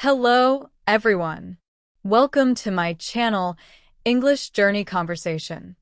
Hello, everyone. Welcome to my channel, English Journey Conversation.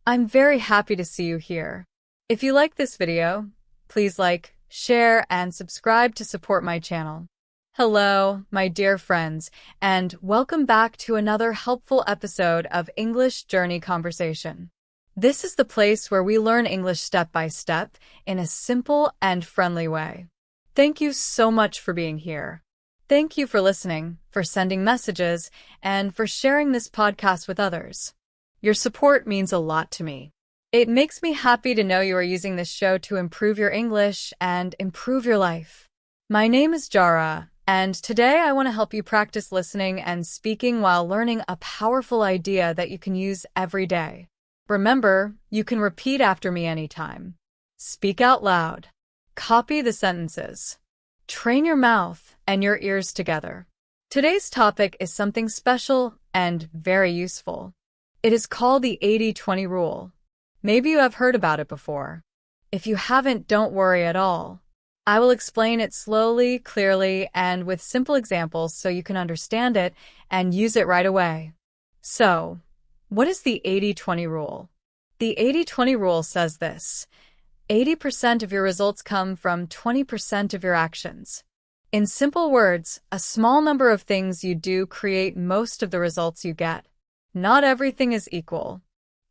I'm very happy to see you here. If you like this video, please like, share, and subscribe to support my channel. Hello, my dear friends, and welcome back to another helpful episode of English Journey Conversation. This is the place where we learn English step by step in a simple and friendly way. Thank you so much for being here. Thank you for listening, for sending messages, and for sharing this podcast with others. Your support means a lot to me. It makes me happy to know you are using this show to improve your English and improve your life. My name is Jara, and today I want to help you practice listening and speaking while learning a powerful idea that you can use every day. Remember, you can repeat after me anytime. Speak out loud. Copy the sentences. Train your mouth and your ears together. Today's topic is something special and very useful. It is called the 80-20 rule. Maybe you have heard about it before. If you haven't, don't worry at all. I will explain it slowly, clearly, and with simple examples so you can understand it and use it right away. So, what is the 80-20 rule? The 80-20 rule says this: 80% of your results come from 20% of your actions. In simple words, a small number of things you do create most of the results you get. Not everything is equal.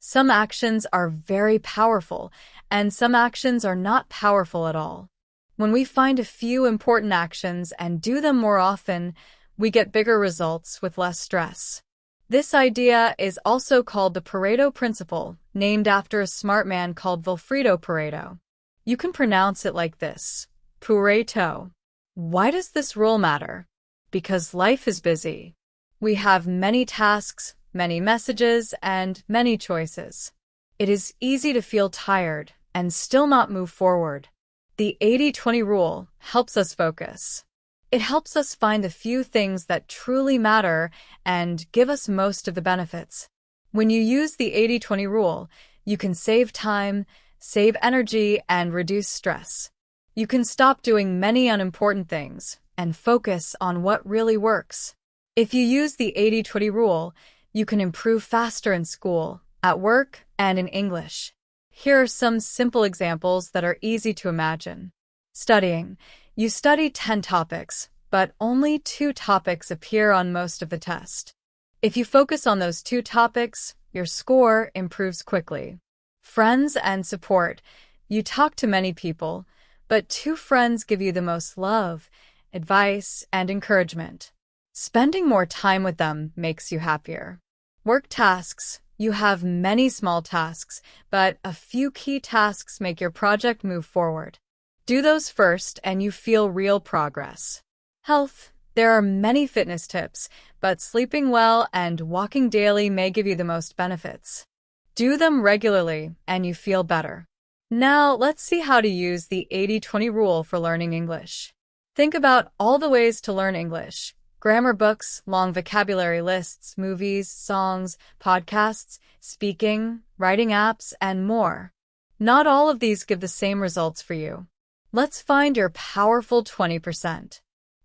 Some actions are very powerful, and some actions are not powerful at all. When we find a few important actions and do them more often, we get bigger results with less stress. This idea is also called the Pareto principle, named after a smart man called Vilfredo Pareto. You can pronounce it like this: Pareto. Why does this rule matter? Because life is busy. We have many tasks, many messages, and many choices. It is easy to feel tired and still not move forward. The 80-20 rule helps us focus. It helps us find the few things that truly matter and give us most of the benefits. When you use the 80-20 rule, you can save time, save energy, and reduce stress. You can stop doing many unimportant things and focus on what really works. If you use the 80-20 rule, you can improve faster in school, at work, and in English. Here are some simple examples that are easy to imagine. Studying. You study 10 topics, but only 2 topics appear on most of the test. If you focus on those 2 topics, your score improves quickly. Friends and support. You talk to many people, but 2 friends give you the most love, advice, and encouragement. Spending more time with them makes you happier. Work tasks. You have many small tasks, but a few key tasks make your project move forward. Do those first and you feel real progress. Health. There are many fitness tips, but sleeping well and walking daily may give you the most benefits. Do them regularly and you feel better. Now, let's see how to use the 80-20 rule for learning English. Think about all the ways to learn English: grammar books, long vocabulary lists, movies, songs, podcasts, speaking, writing apps, and more. Not all of these give the same results for you. Let's find your powerful 20%.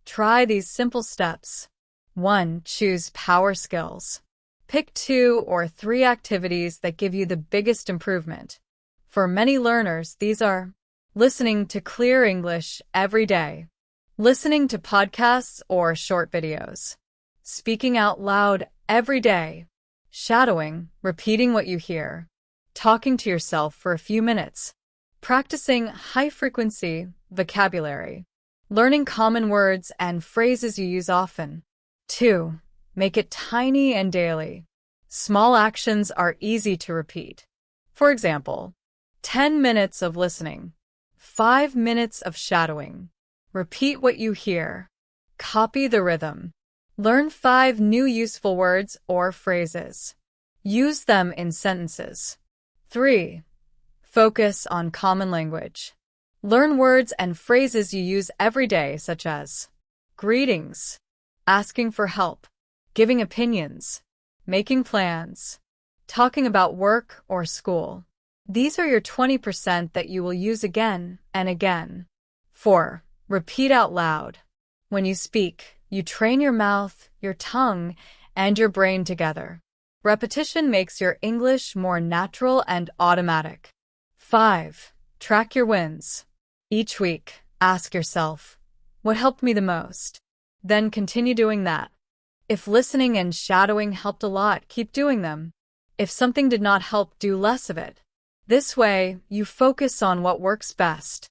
Try these simple steps. 1. Choose power skills. Pick 2 or 3 activities that give you the biggest improvement. For many learners, these are: listening to clear English every day, listening to podcasts or short videos, speaking out loud every day, shadowing, repeating what you hear, talking to yourself for a few minutes, practicing high-frequency vocabulary, learning common words and phrases you use often. 2. Make it tiny and daily. Small actions are easy to repeat. For example, 10 minutes of listening, 5 minutes of shadowing. Repeat what you hear. Copy the rhythm. Learn 5 new useful words or phrases. Use them in sentences. 3. Focus on common language. Learn words and phrases you use every day, such as greetings, asking for help, giving opinions, making plans, talking about work or school. These are your 20% that you will use again and again. 4. Repeat out loud. When you speak, You train your mouth, your tongue, and your brain together. Repetition makes your English more natural and automatic. 5. Track your wins. Each week, ask yourself, what helped me the most? Then continue doing that. If listening and shadowing helped a lot, keep doing them. If something did not help, do less of it. This way, you focus on what works best.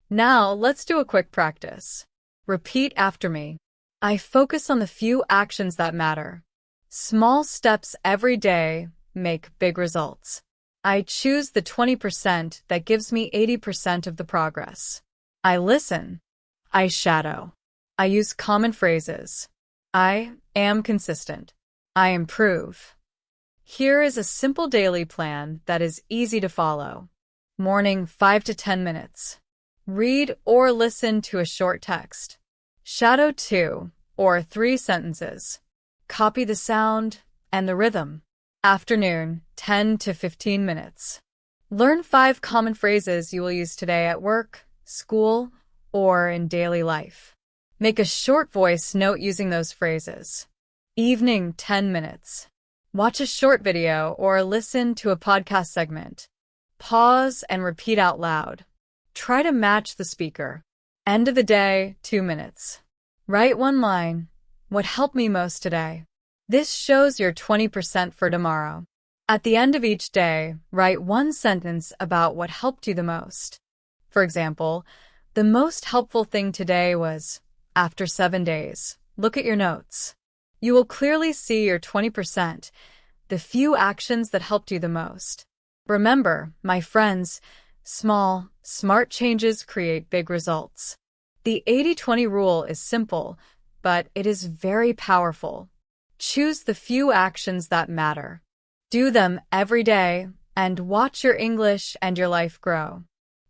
Now, let's do a quick practice. Repeat after me. I focus on the few actions that matter. Small steps every day make big results. I choose the 20% that gives me 80% of the progress. I listen. I shadow. I use common phrases. I am consistent. I improve. Here is a simple daily plan that is easy to follow. Morning, 5 to 10 minutes. Read or listen to a short text. Shadow 2 or 3 sentences. Copy the sound and the rhythm. Afternoon, 10 to 15 minutes. Learn 5 common phrases you will use today at work, school, or in daily life. Make a short voice note using those phrases. Evening, 10 minutes. Watch a short video or listen to a podcast segment. Pause and repeat out loud. Try to match the speaker. End of the day, 2 minutes. Write 1 line. What helped me most today? This shows your 20% for tomorrow. At the end of each day, write 1 sentence about what helped you the most. For example, the most helpful thing today was, after 7 days, look at your notes. You will clearly see your 20%, the few actions that helped you the most. Remember, my friends, small, smart changes create big results. The 80-20 rule is simple, but it is very powerful. Choose the few actions that matter. Do them every day, and watch your English and your life grow.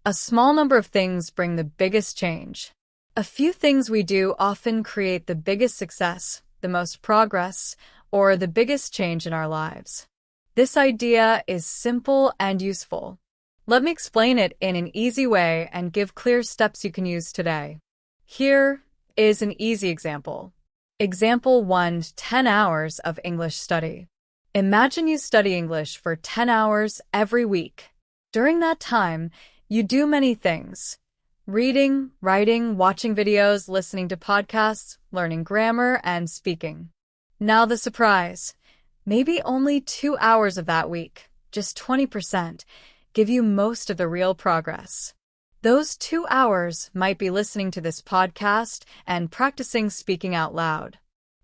A small number of things bring the biggest change. A few things we do often create the biggest success, the most progress, or the biggest change in our lives. This idea is simple and useful. Let me explain it in an easy way and give clear steps you can use today. Here is an easy example. Example 1: 10 hours of English study. Imagine you study English for 10 hours every week. During that time, you do many things. Reading, writing, watching videos, listening to podcasts, learning grammar, and speaking. Now the surprise. Maybe only 2 hours of that week, just 20%, give you most of the real progress. Those 2 hours might be listening to this podcast and practicing speaking out loud.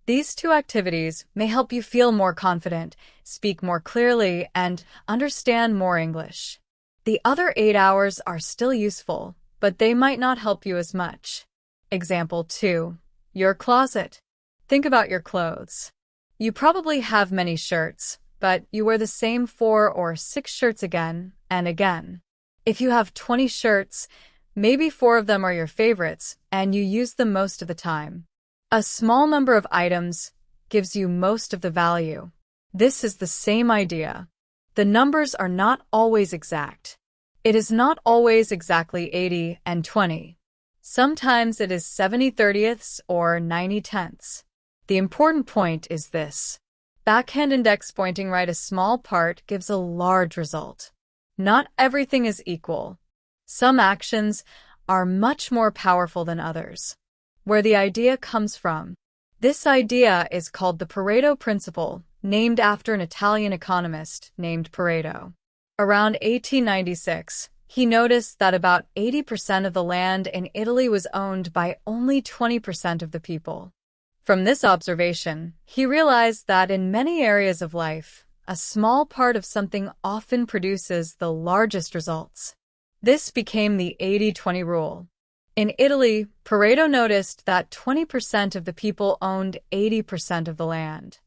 These 2 activities may help you feel more confident, speak more clearly, and understand more English. The other 8 hours are still useful, but they might not help you as much. Example 2. Your closet. Think about your clothes. You probably have many shirts, but you wear the same 4 or 6 shirts again and again. If you have 20 shirts, maybe 4 of them are your favorites, and you use them most of the time. A small number of items gives you most of the value. This is the same idea. The numbers are not always exact. It is not always exactly 80 and 20. Sometimes it is 70/30ths or 90/10ths. The important point is this. Backhand index pointing right a small part gives a large result. Not everything is equal. Some actions are much more powerful than others. Where the idea comes from. This idea is called the Pareto principle, named after an Italian economist named Pareto. Around 1896, he noticed that about 80% of the land in Italy was owned by only 20% of the people. From this observation, he realized that in many areas of life, a small part of something often produces the largest results. This became the 80-20 rule. In Italy, Pareto noticed that 20% of the people owned 80% of the land.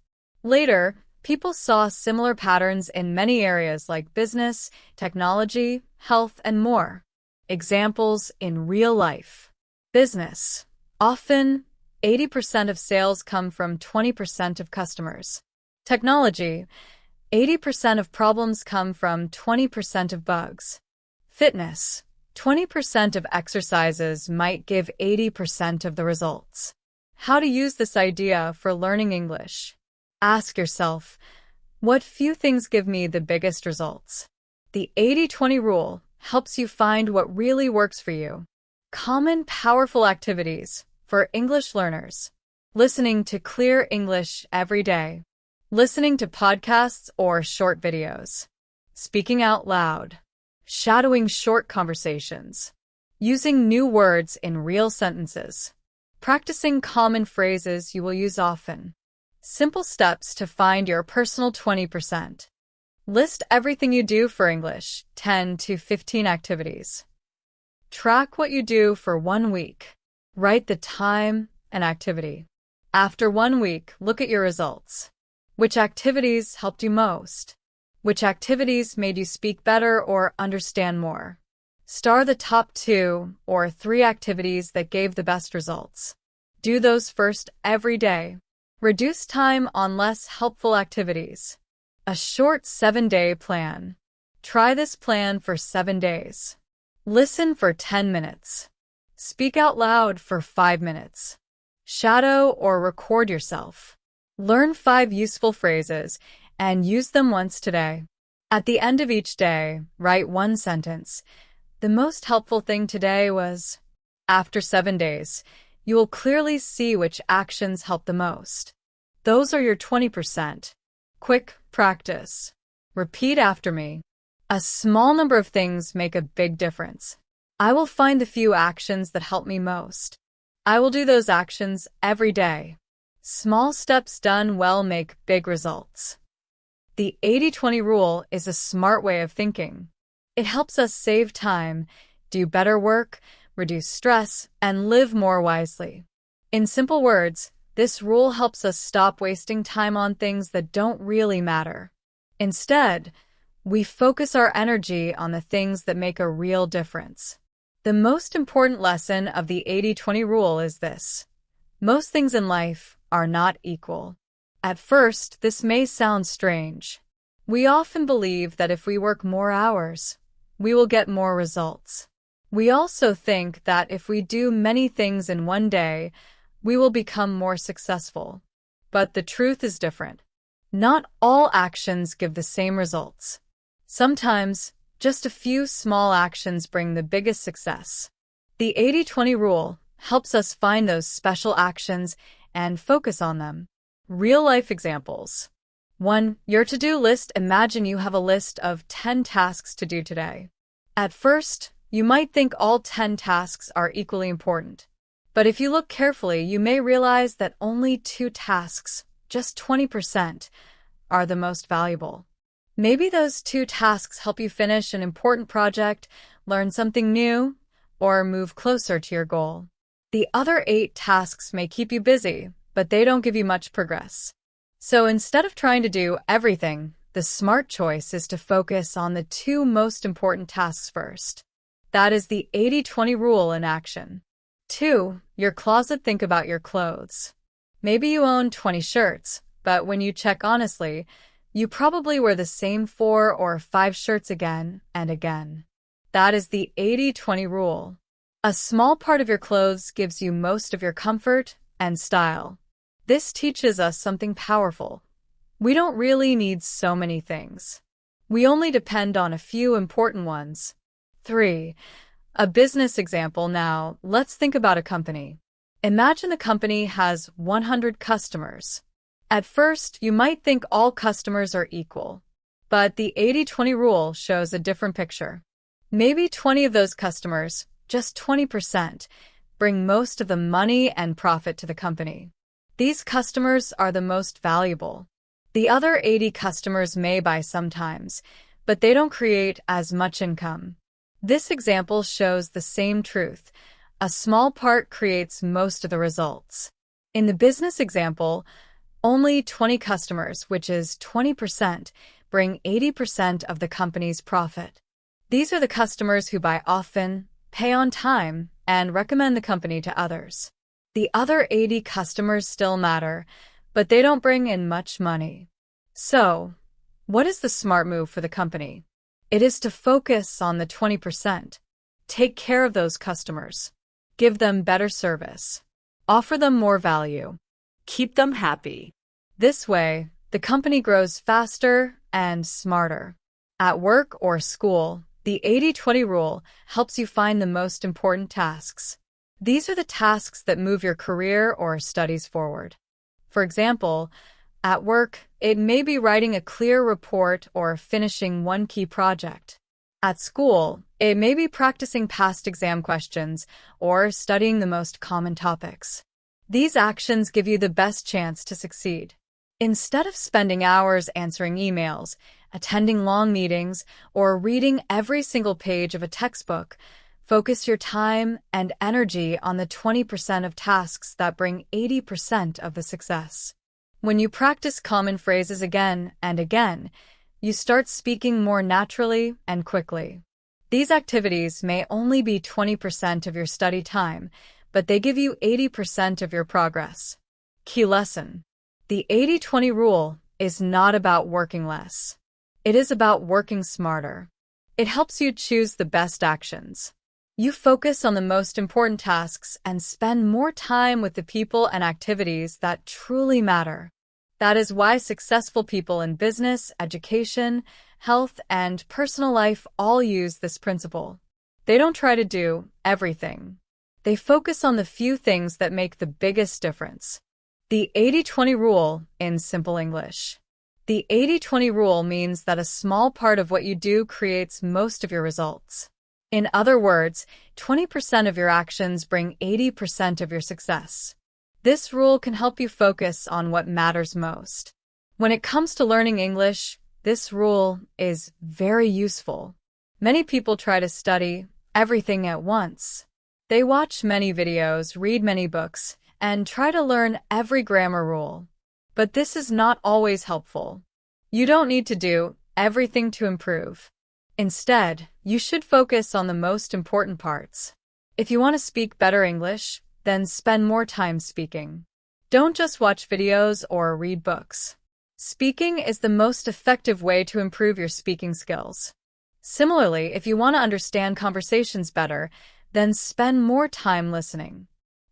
Later, people saw similar patterns in many areas like business, technology, health, and more. Examples in real life. Business. Often, 80% of sales come from 20% of customers. Technology. 80% of problems come from 20% of bugs. Fitness. 20% of exercises might give 80% of the results. how to use this idea for learning English. Ask yourself, what few things give me the biggest results? The 80-20 rule helps you find what really works for you. Common, powerful activities for English learners. Listening to clear English every day. Listening to podcasts or short videos. Speaking out loud. Shadowing short conversations. Using new words in real sentences. Practicing common phrases you will use often. Simple steps to find your personal 20%. List everything you do for English, 10 to 15 activities. Track what you do for 1 week. Write the time and activity. After 1 week, look at your results. Which activities helped you most? Which activities made you speak better or understand more? Star the top 2 or 3 activities that gave the best results. Do those first every day. Reduce time on less helpful activities. A short 7-day plan. Try this plan for 7 days. Listen for 10 minutes. Speak out loud for 5 minutes. Shadow or record yourself. Learn 5 useful phrases and use them once today. At the end of each day, write 1 sentence. The most helpful thing today was... After 7 days, you will clearly see which actions help the most. Those are your 20%. Quick practice. Repeat after me. A small number of things make a big difference. I will find the few actions that help me most. I will do those actions every day. Small steps done well make big results. The 80-20 rule is a smart way of thinking. It helps us save time, do better work, reduce stress, and live more wisely. In simple words, this rule helps us stop wasting time on things that don't really matter. Instead, we focus our energy on the things that make a real difference. The most important lesson of the 80-20 rule is this. Most things in life are not equal. At first, this may sound strange. We often believe that if we work more hours, we will get more results. We also think that if we do many things in one day, we will become more successful. But the truth is different. Not all actions give the same results. Sometimes, just a few small actions bring the biggest success. The 80-20 rule helps us find those special actions and focus on them. Real-life examples. 1. Your to-do list. Imagine you have a list of 10 tasks to do today. At first, you might think all 10 tasks are equally important. But if you look carefully, you may realize that only 2 tasks, just 20%, are the most valuable. Maybe those 2 tasks help you finish an important project, learn something new, or move closer to your goal. The other 8 tasks may keep you busy, but they don't give you much progress. So instead of trying to do everything, the smart choice is to focus on the 2 most important tasks first. That is the 80-20 rule in action. 2. Your closet. Think about your clothes. Maybe you own 20 shirts, but when you check honestly, you probably wear the same 4 or 5 shirts again and again. That is the 80-20 rule. A small part of your clothes gives you most of your comfort and style. This teaches us something powerful. We don't really need so many things. We only depend on a few important ones. 3. A business example. Now, let's think about a company. Imagine the company has 100 customers. At first, you might think all customers are equal. But the 80-20 rule shows a different picture. Maybe 20 of those customers, just 20%, bring most of the money and profit to the company. These customers are the most valuable. The other 80 customers may buy sometimes, but they don't create as much income. This example shows the same truth. A small part creates most of the results. In the business example, only 20 customers, which is 20%, bring 80% of the company's profit. These are the customers who buy often, pay on time, and recommend the company to others. The other 80 customers still matter, but they don't bring in much money. So, what is the smart move for the company? It is to focus on the 20%. Take care of those customers. Give them better service. Offer them more value. Keep them happy. This way, the company grows faster and smarter. At work or school, the 80-20 rule helps you find the most important tasks. These are the tasks that move your career or studies forward. For example, at work, it may be writing a clear report or finishing one key project. At school, it may be practicing past exam questions or studying the most common topics. These actions give you the best chance to succeed. Instead of spending hours answering emails, attending long meetings, or reading every single page of a textbook, focus your time and energy on the 20% of tasks that bring 80% of the success. When you practice common phrases again and again, you start speaking more naturally and quickly. These activities may only be 20% of your study time, but they give you 80% of your progress. Key lesson: the 80-20 rule is not about working less. It is about working smarter. It helps you choose the best actions. You focus on the most important tasks and spend more time with the people and activities that truly matter. That is why successful people in business, education, health, and personal life all use this principle. They don't try to do everything. They focus on the few things that make the biggest difference. The 80-20 rule in simple English. The 80-20 rule means that a small part of what you do creates most of your results. In other words, 20% of your actions bring 80% of your success. This rule can help you focus on what matters most. When it comes to learning English, this rule is very useful. Many people try to study everything at once. They watch many videos, read many books, and try to learn every grammar rule. But this is not always helpful. You don't need to do everything to improve. Instead, you should focus on the most important parts. If you want to speak better English, then spend more time speaking. Don't just watch videos or read books. Speaking is the most effective way to improve your speaking skills. Similarly, if you want to understand conversations better, then spend more time listening.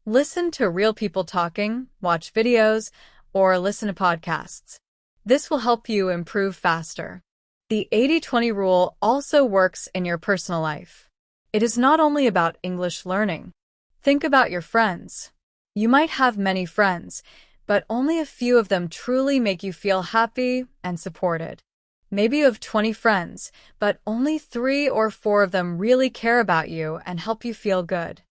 Listen to real people talking, watch videos, or listen to podcasts. This will help you improve faster. The 80-20 rule also works in your personal life. It is not only about English learning. Think about your friends. You might have many friends, but only a few of them truly make you feel happy and supported. Maybe you have 20 friends, but only 3 or 4 of them really care about you and help you feel good.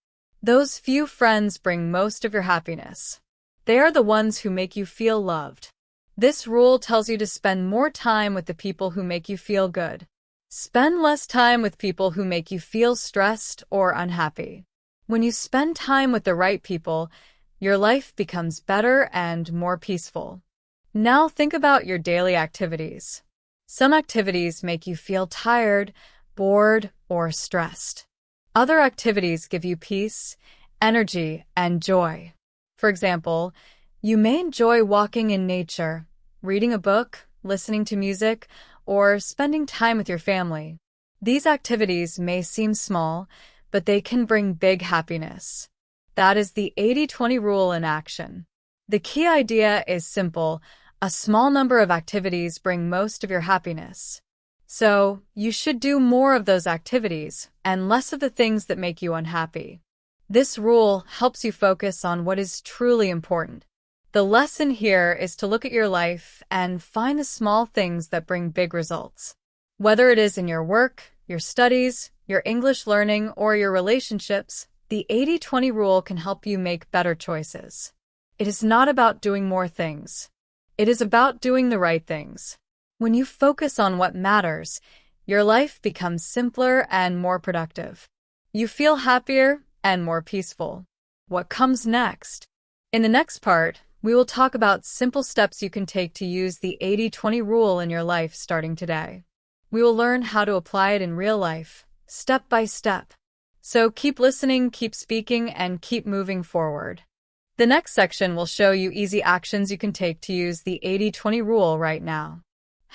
Those few friends bring most of your happiness. They are the ones who make you feel loved. This rule tells you to spend more time with the people who make you feel good. Spend less time with people who make you feel stressed or unhappy. When you spend time with the right people, your life becomes better and more peaceful. Now think about your daily activities. Some activities make you feel tired, bored, or stressed. Other activities give you peace, energy, and joy. For example, you may enjoy walking in nature, reading a book, listening to music, or spending time with your family. These activities may seem small, but they can bring big happiness. That is the 80-20 rule in action. The key idea is simple: a small number of activities bring most of your happiness. So, you should do more of those activities and less of the things that make you unhappy. This rule helps you focus on what is truly important. The lesson here is to look at your life and find the small things that bring big results. Whether it is in your work, your studies, your English learning, or your relationships, the 80-20 rule can help you make better choices. It is not about doing more things. It is about doing the right things. When you focus on what matters, your life becomes simpler and more productive. You feel happier and more peaceful. What comes next? In the next part, we will talk about simple steps you can take to use the 80-20 rule in your life starting today. We will learn how to apply it in real life, step by step. So keep listening, keep speaking, and keep moving forward. The next section will show you easy actions you can take to use the 80-20 rule right now.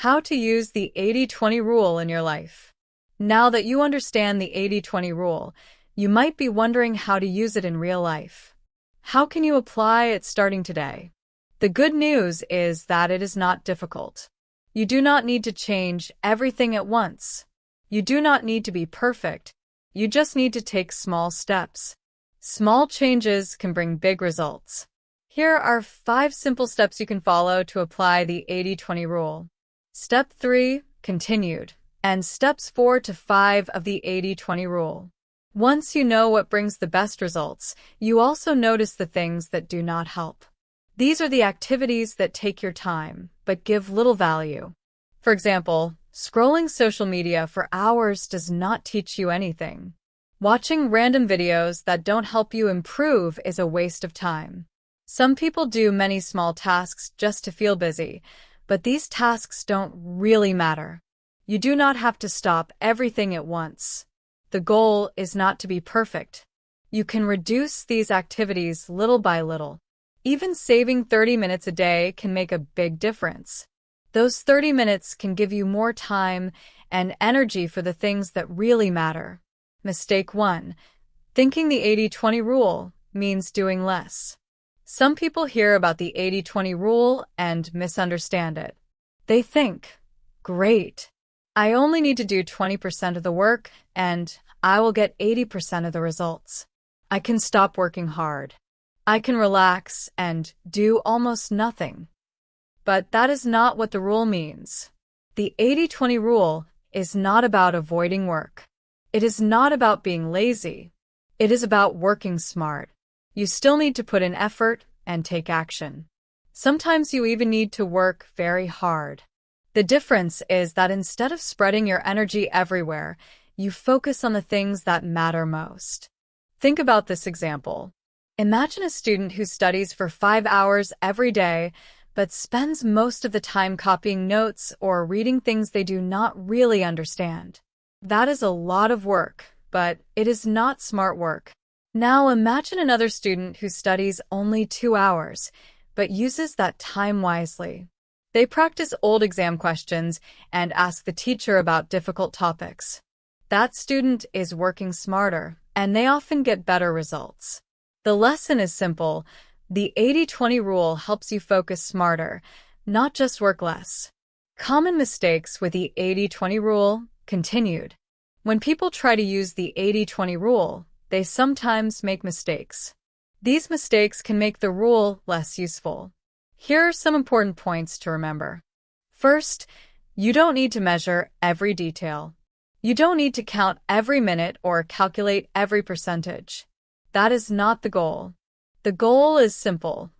How to use the 80-20 rule in your life. Now that you understand the 80-20 rule, you might be wondering how to use it in real life. How can you apply it starting today? The good news is that it is not difficult. You do not need to change everything at once. You do not need to be perfect. You just need to take small steps. Small changes can bring big results. Here are 5 simple steps you can follow to apply the 80-20 rule. Step 3, continued, and steps 4 to 5 of the 80-20 rule. Once you know what brings the best results, you also notice the things that do not help. These are the activities that take your time, but give little value. For example, scrolling social media for hours does not teach you anything. Watching random videos that don't help you improve is a waste of time. Some people do many small tasks just to feel busy, but these tasks don't really matter. You do not have to stop everything at once. The goal is not to be perfect. You can reduce these activities little by little. Even saving 30 minutes a day can make a big difference. Those 30 minutes can give you more time and energy for the things that really matter. Mistake 1. Thinking the 80-20 rule means doing less. Some people hear about the 80-20 rule and misunderstand it. They think, great, I only need to do 20% of the work and I will get 80% of the results. I can stop working hard. I can relax and do almost nothing. But that is not what the rule means. The 80-20 rule is not about avoiding work. It is not about being lazy. It is about working smart. You still need to put in effort and take action. Sometimes you even need to work very hard. The difference is that instead of spreading your energy everywhere, you focus on the things that matter most. Think about this example. Imagine a student who studies for 5 hours every day, but spends most of the time copying notes or reading things they do not really understand. That is a lot of work, but it is not smart work. Now imagine another student who studies only 2 hours, but uses that time wisely. They practice old exam questions and ask the teacher about difficult topics. That student is working smarter, and they often get better results. The lesson is simple. The 80-20 rule helps you focus smarter, not just work less. Common mistakes with the 80-20 rule continued. When people try to use the 80-20 rule, they sometimes make mistakes. These mistakes can make the rule less useful. Here are some important points to remember. First, you don't need to measure every detail. You don't need to count every minute or calculate every percentage. That is not the goal. The goal is simple.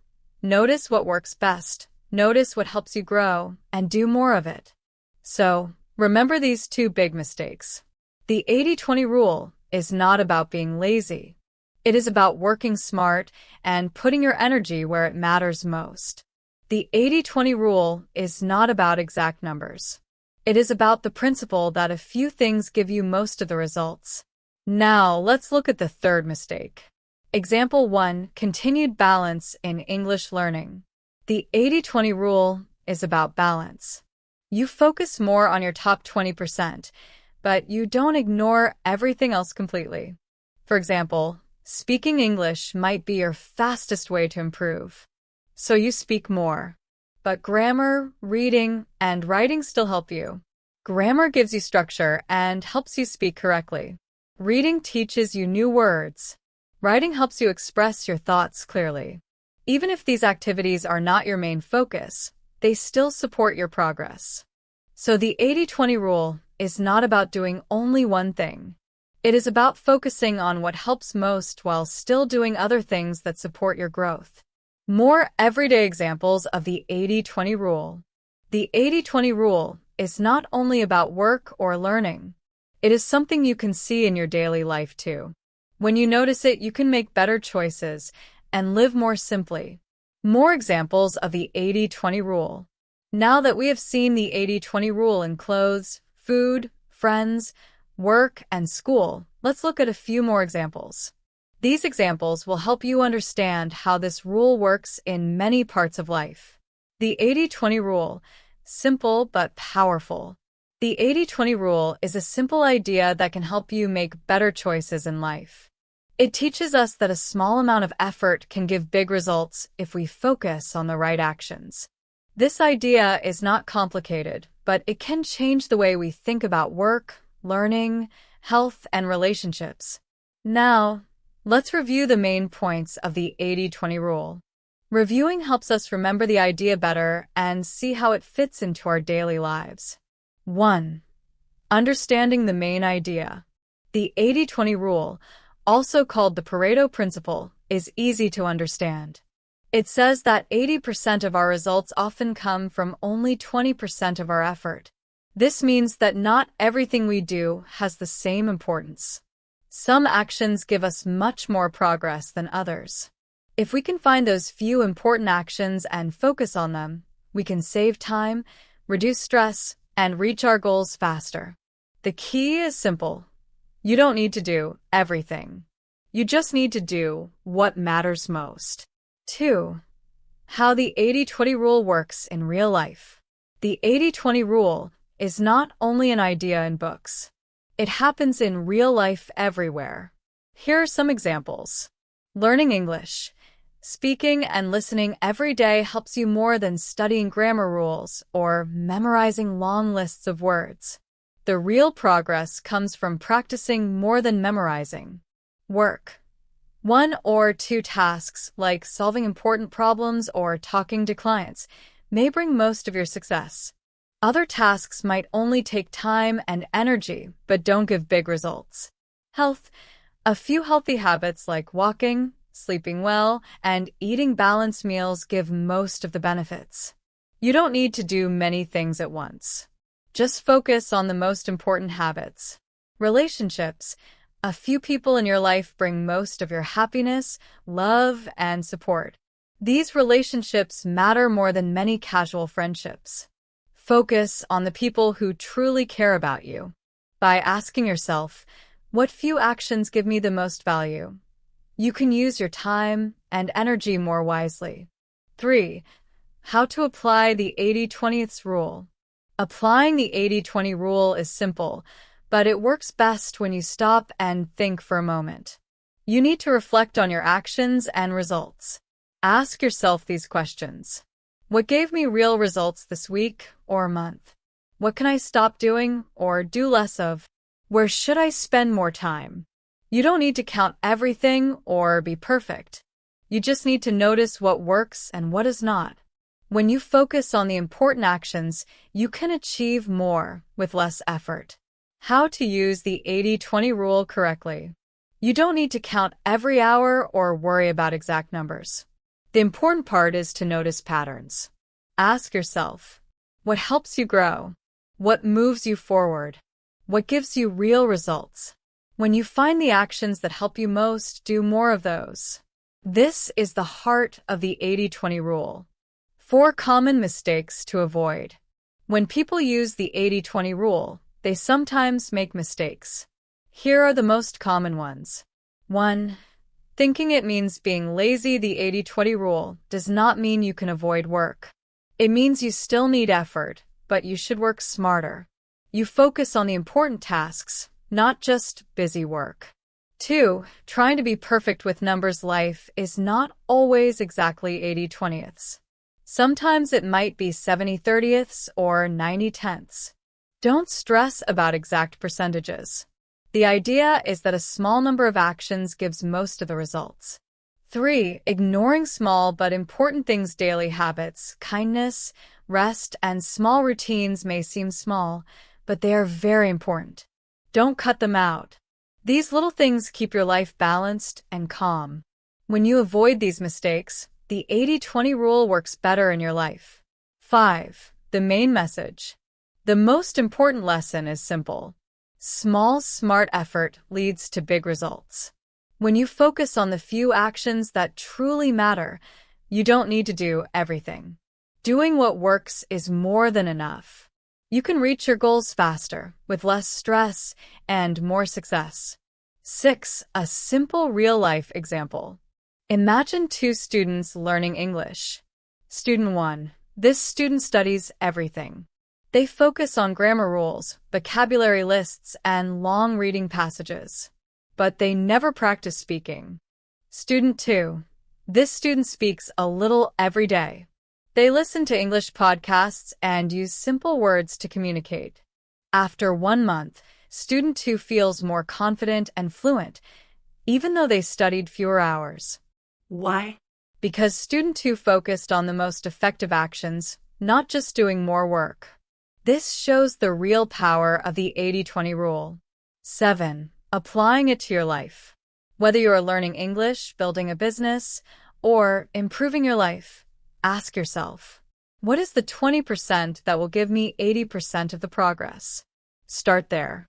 Notice what works best, notice what helps you grow, and do more of it. So, remember these 2 big mistakes. The 80-20 rule is not about being lazy. It is about working smart and putting your energy where it matters most. The 80-20 rule is not about exact numbers. It is about the principle that a few things give you most of the results. Now, let's look at the 3rd mistake. Example 1, continued balance in English learning. The 80-20 rule is about balance. You focus more on your top 20%, but you don't ignore everything else completely. For example, speaking English might be your fastest way to improve. So you speak more. But grammar, reading, and writing still help you. Grammar gives you structure and helps you speak correctly. Reading teaches you new words. Writing helps you express your thoughts clearly. Even if these activities are not your main focus, they still support your progress. So the 80-20 rule is not about doing only one thing. It is about focusing on what helps most while still doing other things that support your growth. More everyday examples of the 80-20 rule. The 80-20 rule is not only about work or learning. It is something you can see in your daily life too. When you notice it, you can make better choices and live more simply. More examples of the 80-20 rule. Now that we have seen the 80-20 rule in clothes, food, friends, work, and school, let's look at a few more examples. These examples will help you understand how this rule works in many parts of life. The 80-20 rule, simple but powerful. The 80-20 rule is a simple idea that can help you make better choices in life. It teaches us that a small amount of effort can give big results if we focus on the right actions. This idea is not complicated, but it can change the way we think about work, learning, health, and relationships. Now, let's review the main points of the 80-20 rule. Reviewing helps us remember the idea better and see how it fits into our daily lives. 1. Understanding the main idea. The 80-20 rule, also called the Pareto principle, is easy to understand. It says that 80% of our results often come from only 20% of our effort. This means that not everything we do has the same importance. Some actions give us much more progress than others. If we can find those few important actions and focus on them, we can save time, reduce stress, and reach our goals faster. The key is simple. You don't need to do everything. You just need to do what matters most. 2. How the 80-20 rule works in real life. The 80-20 rule is not only an idea in books. It happens in real life everywhere. Here are some examples. Learning English. Speaking and listening every day helps you more than studying grammar rules or memorizing long lists of words. The real progress comes from practicing more than memorizing. Work. 1 or 2 tasks, like solving important problems or talking to clients, may bring most of your success. Other tasks might only take time and energy, but don't give big results. Health. A few healthy habits like walking, sleeping well, and eating balanced meals give most of the benefits. You don't need to do many things at once. Just focus on the most important habits. Relationships. A few people in your life bring most of your happiness, love, and support. These relationships matter more than many casual friendships. Focus on the people who truly care about you. By asking yourself, what few actions give me the most value? You can use your time and energy more wisely. 3. How to apply the 80-20 rule. Applying the 80-20 rule is simple, but it works best when you stop and think for a moment. You need to reflect on your actions and results. Ask yourself these questions. What gave me real results this week or month? What can I stop doing or do less of? Where should I spend more time? You don't need to count everything or be perfect. You just need to notice what works and what is not. When you focus on the important actions, you can achieve more with less effort. How to use the 80-20 rule correctly. You don't need to count every hour or worry about exact numbers. The important part is to notice patterns. Ask yourself, what helps you grow? What moves you forward? What gives you real results? When you find the actions that help you most, do more of those. This is the heart of the 80-20 rule. 4 common mistakes to avoid. When people use the 80-20 rule, they sometimes make mistakes. Here are the most common ones. 1. Thinking it means being lazy. The 80-20 rule does not mean you can avoid work. It means you still need effort, but you should work smarter. You focus on the important tasks, not just busy work. 2. Trying to be perfect with numbers. Life is not always exactly 80-20. Sometimes it might be 70-30 or 90-10. Don't stress about exact percentages. The idea is that a small number of actions gives most of the results. 3. Ignoring small but important things. Daily habits, kindness, rest, and small routines may seem small, but they are very important. Don't cut them out. These little things keep your life balanced and calm. When you avoid these mistakes, the 80-20 rule works better in your life. 5. The main message. The most important lesson is simple. Small, smart effort leads to big results. When you focus on the few actions that truly matter, you don't need to do everything. Doing what works is more than enough. You can reach your goals faster, with less stress and more success. 6. A simple real-life example. Imagine 2 students learning English. Student 1. This student studies everything. They focus on grammar rules, vocabulary lists, and long reading passages. but they never practice speaking. Student 2. This student speaks a little every day. They listen to English podcasts and use simple words to communicate. After 1 month, student 2 feels more confident and fluent, even though they studied fewer hours. Why? Because student 2 focused on the most effective actions, not just doing more work. This shows the real power of the 80-20 rule. 7. Applying it to your life. Whether you are learning English, building a business, or improving your life, ask yourself, what is the 20% that will give me 80% of the progress? Start there.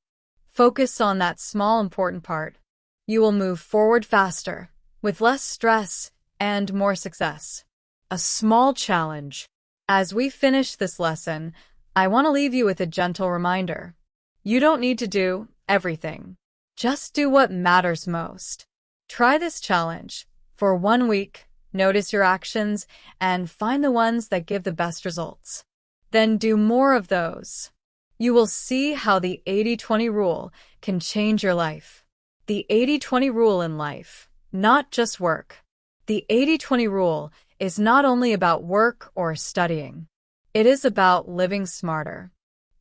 Focus on that small important part. You will move forward faster, with less stress and more success. A small challenge. As we finish this lesson, I want to leave you with a gentle reminder. You don't need to do everything. Just do what matters most. Try this challenge. For 1 week, notice your actions and find the ones that give the best results. Then do more of those. You will see how the 80-20 rule can change your life. The 80-20 rule in life, not just work. The 80-20 rule is not only about work or studying. It is about living smarter.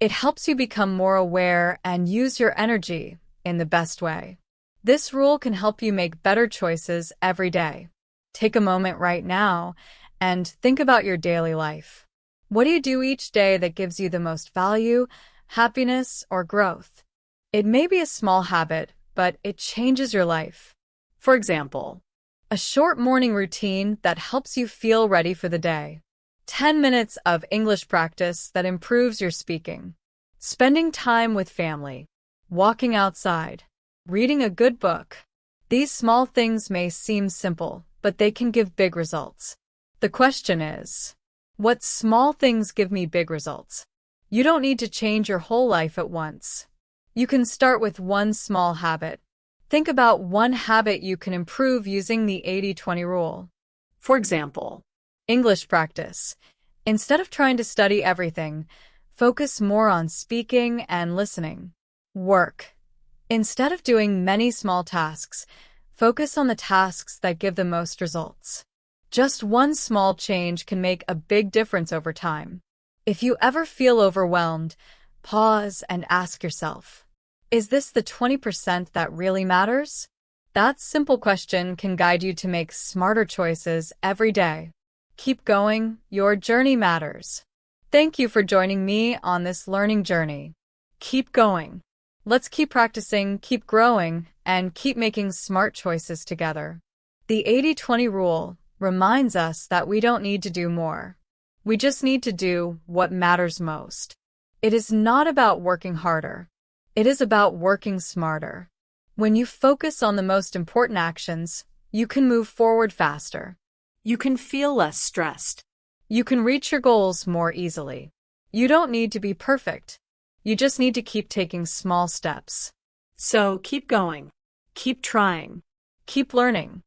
It helps you become more aware and use your energy in the best way. This rule can help you make better choices every day. Take a moment right now and think about your daily life. What do you do each day that gives you the most value, happiness, or growth? It may be a small habit, but it changes your life. For example, a short morning routine that helps you feel ready for the day. 10 minutes of English practice that improves your speaking. Spending time with family. Walking outside. Reading a good book. These small things may seem simple, but they can give big results. The question is, what small things give me big results? You don't need to change your whole life at once. You can start with one small habit. Think about one habit you can improve using the 80-20 rule. For example, English practice. Instead of trying to study everything, focus more on speaking and listening. Work. Instead of doing many small tasks, focus on the tasks that give the most results. Just one small change can make a big difference over time. If you ever feel overwhelmed, pause and ask yourself, is this the 20% that really matters? That simple question can guide you to make smarter choices every day. Keep going, your journey matters. Thank you for joining me on this learning journey. Keep going. Let's keep practicing, keep growing, and keep making smart choices together. The 80-20 rule reminds us that we don't need to do more. We just need to do what matters most. It is not about working harder. It is about working smarter. When you focus on the most important actions, you can move forward faster. you can feel less stressed. You can reach your goals more easily. You don't need to be perfect. You just need to keep taking small steps. So keep going. Keep trying. Keep learning.